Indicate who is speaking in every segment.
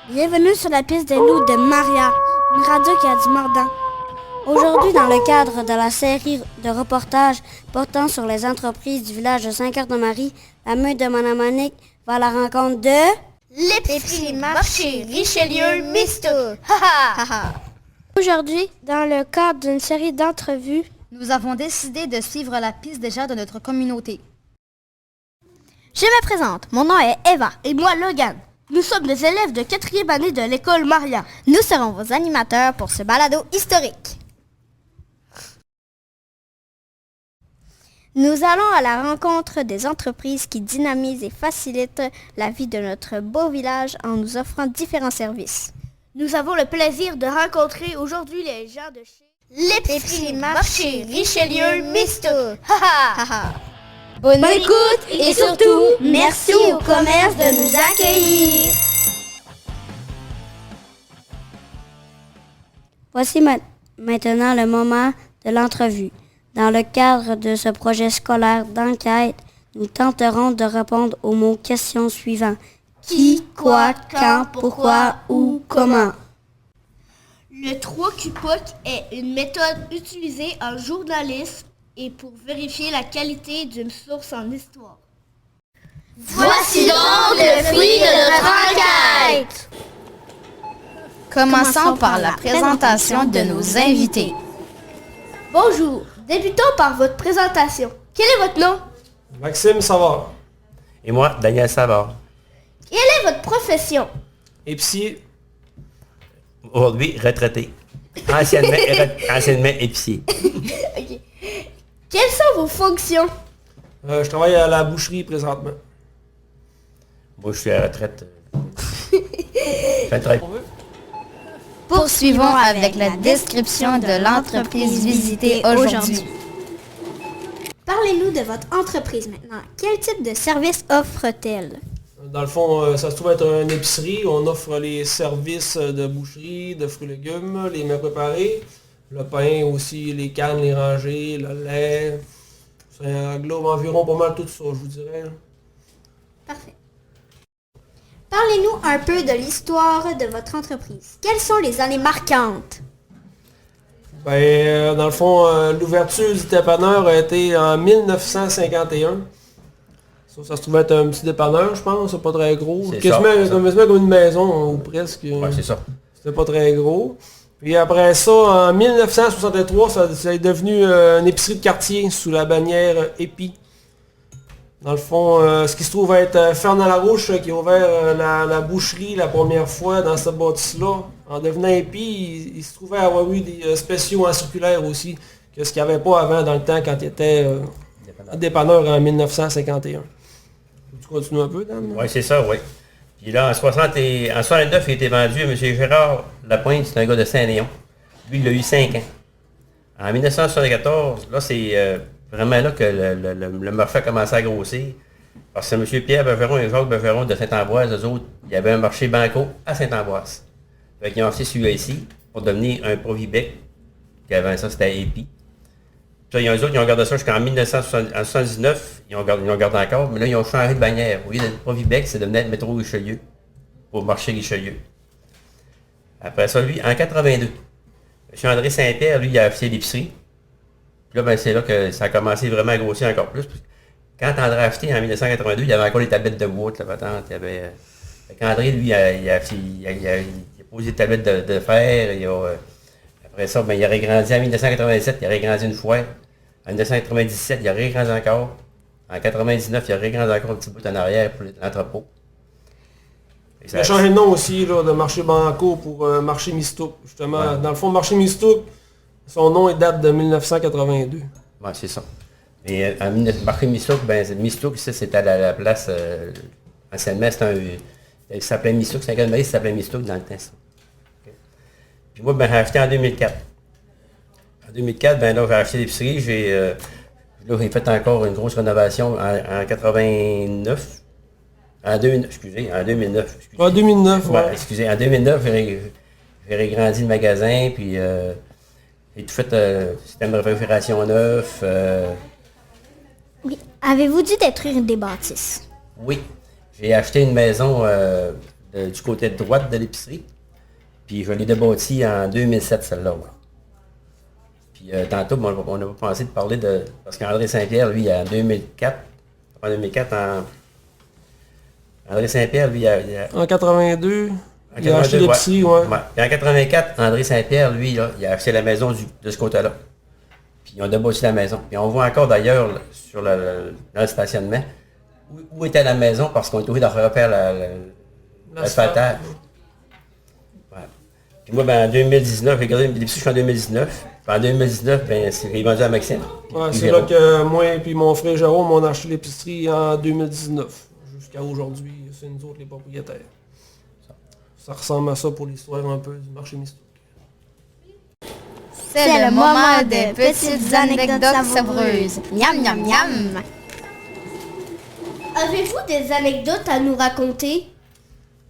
Speaker 1: Bienvenue sur la piste des loups de Maria, une radio qui a du mordant. Aujourd'hui, dans le cadre de la série de reportages portant sur les entreprises du village de Saint-Cœur-de-Marie, la meute de Manamanic va à la rencontre de...
Speaker 2: L'épicerie marché Richelieu Misto.
Speaker 1: Aujourd'hui, dans le cadre d'une série d'entrevues,
Speaker 2: Nous avons décidé de suivre la piste des gens de notre communauté. Je me présente, mon nom est Eva.
Speaker 1: et moi, Logan. Nous sommes des élèves de 4e année de l'école Maria.
Speaker 2: Nous serons vos animateurs pour ce balado historique. Nous allons à la rencontre des entreprises qui dynamisent et facilitent la vie de notre beau village en nous offrant différents services.
Speaker 1: Nous avons le plaisir de rencontrer aujourd'hui les gens de chez...
Speaker 2: L'épicerie marché Richelieu Misto.
Speaker 1: Bonne écoute et surtout, merci au commerce de nous accueillir. Voici maintenant le moment de l'entrevue. Dans le cadre de ce projet scolaire d'enquête, nous tenterons de répondre aux mots questions suivants. Qui, quoi, quand, pourquoi, où, comment. Le 3QPOC est une méthode utilisée en journalisme et pour vérifier la qualité d'une source en histoire.
Speaker 2: Voici donc le fruit de notre enquête. Commençons par la présentation de nos invités.
Speaker 1: Bonjour, débutons par votre présentation. Quel est votre nom?
Speaker 3: Maxime Savard.
Speaker 4: Et moi, Daniel Savard.
Speaker 1: Quelle est votre profession?
Speaker 3: Épicier.
Speaker 4: Aujourd'hui, retraité. Anciennement épicier.
Speaker 1: Quelles sont vos fonctions?
Speaker 3: Je travaille à la boucherie présentement.
Speaker 4: Moi, je suis à la retraite. Je fais le travail.
Speaker 2: Poursuivons avec la description de l'entreprise visitée aujourd'hui.
Speaker 1: Parlez-nous de votre entreprise maintenant. Quel type de service offre-t-elle?
Speaker 3: Dans le fond, ça se trouve être une épicerie. On offre les services de boucherie, de fruits et légumes, les mets préparés, le pain aussi, les cannes, les rangées, le lait. Ça englobe environ pas mal tout ça, je vous dirais.
Speaker 1: Parfait. Parlez-nous un peu de l'histoire de votre entreprise. Quelles sont les années marquantes?
Speaker 3: Dans le fond, l'ouverture du dépanneur a été en 1951. Ça se trouvait être un petit dépanneur, je pense, c'est pas très gros.
Speaker 4: C'est
Speaker 3: Quasiment comme une maison, ou presque.
Speaker 4: Ouais, c'est ça.
Speaker 3: C'était pas très gros. Puis après ça, en 1963, ça est devenu une épicerie de quartier sous la bannière Épi. Dans le fond, ce qui se trouve être Fernand Larouche qui a ouvert la boucherie la première fois dans ce bâtisse-là. En devenant Épi, il se trouvait avoir eu des spéciaux en circulaire aussi, que ce qu'il n'y avait pas avant dans le temps quand il était dépanneur en 1951. Tu continues un peu, Dan?
Speaker 4: Oui, c'est ça, oui. Puis là, en 69, il a été vendu à M. Gérard Lapointe, c'est un gars de Saint-Léon. Lui, il a eu 5 ans. En 1974, là, c'est vraiment là que le marché a commencé à grossir. Parce que M. Pierre Beveron et Jacques Beveron de Saint-Ambroise, eux autres, il y avait un marché banco à Saint-Ambroise. Fait qu'ils ont acheté celui-là ici pour devenir un Provibec, qui avant ça, c'était Épi. Puis là, eux autres, ils ont gardé ça jusqu'en 1979, ils ont gardé encore, mais là, ils ont changé de bannière. Au lieu d'être Provibec, c'est devenu Métro Richelieu, pour marché Richelieu. Après ça, lui, en 82, M. André Saint-Pierre, lui, il a acheté l'épicerie. Puis là, ben, c'est là que ça a commencé vraiment à grossir encore plus. Quand André a acheté en 1982, il y avait encore les tablettes de bois, la patente. Il y avait, André, lui, il a posé des tablettes de fer. Après ça, ben, il a régrandi en 1987, il a régrandi une fois. En 1997, il a régrandi encore. En 99, il a régrandi encore un petit bout en arrière pour l'entrepôt.
Speaker 3: Il a changé de nom aussi là, de marché banco pour marché Mistouk. Justement, ouais. Dans le fond, marché Mistouk, son nom il date de 1982.
Speaker 4: Oui, c'est ça. Et marché Mistouk, ben Mistouk, ça c'était à la place. Anciennement, il s'appelait Mistouk, c'est un gars de maïs, il s'appelait Mistouk dans le temps. Puis moi, ben, j'ai acheté en 2004. En 2004, ben là, j'ai acheté l'épicerie. J'ai fait encore une grosse rénovation en 89. En 2009, excusez.
Speaker 3: En 2009,
Speaker 4: ouais. Excusez, en 2009, j'ai régrandi le magasin, puis j'ai tout fait système de réfrigération neuf.
Speaker 1: Oui. Avez-vous dû détruire des bâtisses?
Speaker 4: Oui. J'ai acheté une maison du côté de droite de l'épicerie. Puis je l'ai débâti en 2007, celle-là. Ouais. Puis tantôt, on n'a pas pensé de parler de... Parce qu'André Saint-Pierre, lui, en 2004, André Saint-Pierre, lui,
Speaker 3: En 82, il a acheté
Speaker 4: ouais.
Speaker 3: l'épicerie, ouais.
Speaker 4: Puis en 84, André Saint-Pierre, lui, là, il a acheté la maison de ce côté-là. Puis ils ont débâti la maison. Puis on voit encore d'ailleurs là, dans le stationnement où était la maison parce qu'on est obligé de refaire l'asphaltage. Ouais. Puis moi, ben, en 2019, j'ai gardé l'épicerie jusqu'en 2019. Puis en 2019, ben, c'est vendu à Maxime.
Speaker 3: Ouais, c'est là que moi et mon frère Jérôme, on a acheté l'épicerie en 2019. Jusqu'à aujourd'hui, c'est nous autres les propriétaires. Ça ressemble à ça pour l'histoire un peu du marché mystique.
Speaker 2: C'est le moment des petites anecdotes savoureuses. Miam, miam, miam.
Speaker 1: Avez-vous des anecdotes à nous raconter?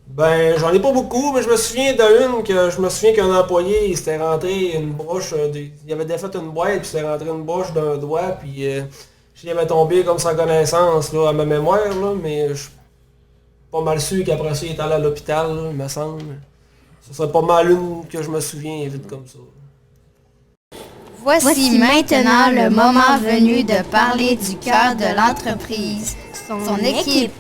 Speaker 3: Ben, j'en ai pas beaucoup, mais je me souviens d'une que je me souviens qu'un employé, il s'était rentré une broche, il avait défait une boîte, puis il s'était rentré une broche d'un doigt, puis j'y avais tombé comme sans connaissance là, à ma mémoire, là, mais je suis pas mal sûr qu'après ça, il est allé à l'hôpital, là, il me semble. Ce serait pas mal une que je me souviens vite comme ça.
Speaker 2: Voici maintenant le moment venu de parler du cœur de l'entreprise, son équipe.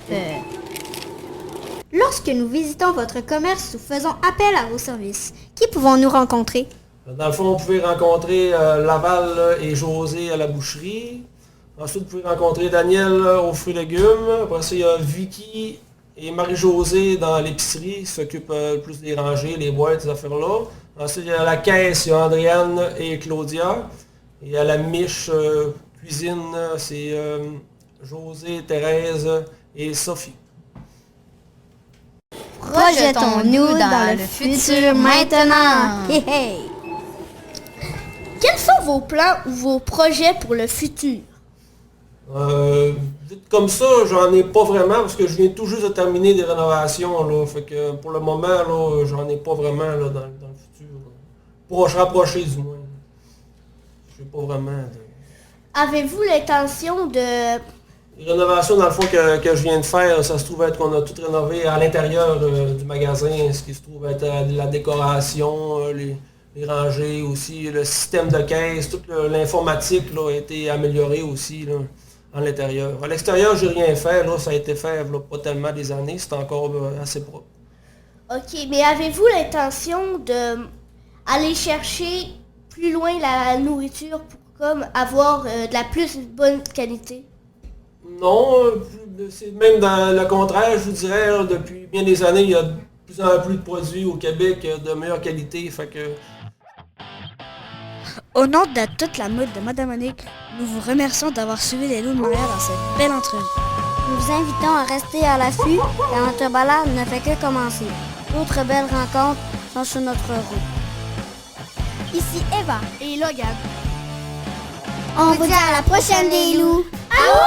Speaker 2: Lorsque nous visitons votre commerce ou faisons appel à vos services, qui pouvons-nous rencontrer?
Speaker 3: Dans le fond, vous pouvez rencontrer Laval là, et José à la boucherie. Ensuite, vous pouvez rencontrer Daniel aux fruits et légumes. Après ça, il y a Vicky et Marie-Josée dans l'épicerie qui s'occupent plus des rangées, les boîtes, ces affaires-là. Ensuite, il y a la caisse, il y a Andréane et Claudia. Et à la miche cuisine, c'est José, Thérèse et Sophie.
Speaker 2: Projetons-nous dans le futur maintenant. Hey, hey.
Speaker 1: Quels sont vos plans ou vos projets pour le futur?
Speaker 3: Vite comme ça, j'en ai pas vraiment parce que je viens tout juste de terminer des rénovations. Là, fait que pour le moment, là, j'en ai pas vraiment là, dans le futur. Proche rapproché du moins. Je sais pas vraiment.
Speaker 1: Avez-vous l'intention de...
Speaker 3: Les rénovations, dans le fond, que je viens de faire, ça se trouve être qu'on a tout rénové à l'intérieur du magasin, ce qui se trouve être la décoration, les rangées aussi, le système de caisse, toute l'informatique là, a été améliorée aussi là, à l'intérieur. À l'extérieur, j'ai rien fait, là, ça a été fait là, pas tellement des années, c'est encore assez propre.
Speaker 1: Ok, mais avez-vous l'intention de aller chercher plus loin la nourriture pour comme avoir de la plus bonne qualité?
Speaker 3: Non, c'est même dans le contraire, je vous dirais, là, depuis bien des années, il y a de plus en plus de produits au Québec de meilleure qualité, fait que...
Speaker 5: Au nom de toute la mode de Madame Monique, nous vous remercions d'avoir suivi les Loups de Montréal dans cette belle entrevue.
Speaker 1: Nous vous invitons à rester à l'affût car notre balade ne fait que commencer. D'autres belles rencontres sont sur notre route.
Speaker 2: Ici Eva
Speaker 1: Et Logan.
Speaker 2: On vous dit à la prochaine des loups. Ah